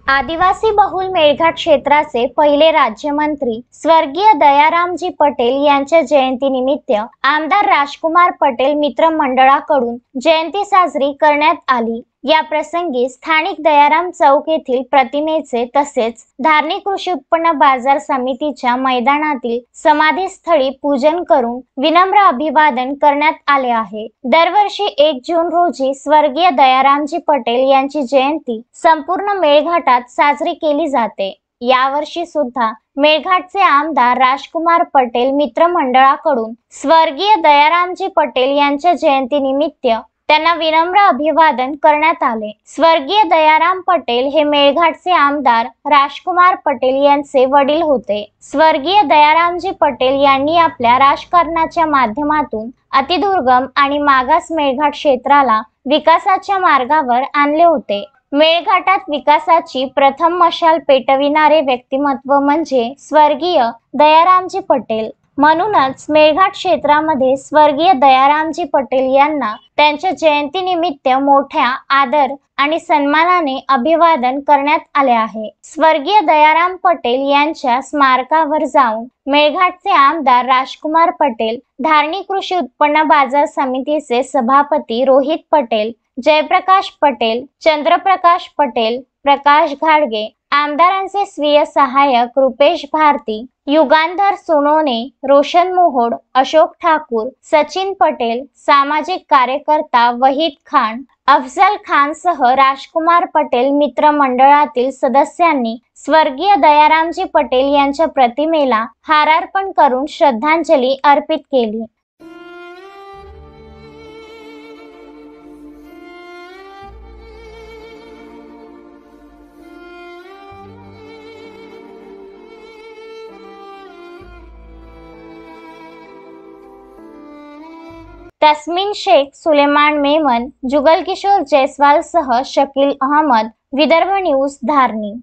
आदिवासी बहुल मेळघाट क्षेत्राचे पहिले राज्यमंत्री स्वर्गीय दयारामजी पटेल यांच्या जयंतीनिमित्त आमदार राजकुमार पटेल मित्र मंडळाकडून जयंती साजरी करण्यात आली। या प्रसंगी स्थानिक दयाराम चौक येथील प्रतिमेचे तसेच धारणी कृषी उत्पन्न बाजार समितीच्या मैदानातील समाधीस्थळी पूजन करून विनम्र अभिवादन करण्यात आले आहे। दरवर्षी 1 जून रोजी स्वर्गीय दयारामजी पटेल यांची जयंती संपूर्ण मेळघाटात साजरी केली जाते। यावर्षी सुद्धा मेळघाटचे आमदार राजकुमार पटेल मित्र मंडळाकडून स्वर्गीय दयारामजी पटेल यांच्या जयंतीनिमित्त त्यांना विनम्र अभिवादन करण्यात आले। स्वर्गीय दयाराम पटेल हे मेळघाटचे आमदार राजकुमार पटेल यांचे वडील होते। स्वर्गीय दयारामजी पटेल यांनी आपल्या राजकारणाच्या माध्यमातून अतिदुर्गम आणि मागास मेळघाट क्षेत्राला विकासाच्या मार्गावर आणले होते। मेळघाटात विकासाची प्रथम मशाल पेटविणारे व्यक्तिमत्व म्हणजे स्वर्गीय दयारामजी पटेल। म्हणूनच मेळघाट क्षेत्रामध्ये स्वर्गीय दयारामजी पटेल यांना त्यांच्या जयंतीनिमित्त मोठ्या आदर आणि सन्मानाने अभिवादन करण्यात आले आहे। स्वर्गीय दयाराम पटेल यांच्या स्मारकावर जाऊन मेळघाटचे आमदार राजकुमार पटेल, धारणी कृषी उत्पन्न बाजार समितीचे सभापती रोहित पटेल, जयप्रकाश पटेल, चंद्रप्रकाश पटेल, प्रकाश घाडगे, आमदारांचे स्वीय सहाय्यक रुपेश भारती, युगांधर सोनोने, रोशन मोहोड, अशोक ठाकूर, सचिन पटेल, सामाजिक कार्यकर्ता वहीद खान, अफजल खान सह राजकुमार पटेल मित्र मंडळातील सदस्यांनी स्वर्गीय दयारामजी पटेल यांच्या प्रतिमेला हारार्पण करून श्रद्धांजली अर्पित केली। तस्मीन शेख, सुलेमान मेमन, जुगल किशोर जयस्वाल सह शकील अहमद, विदर्भ न्यूज, धारणी।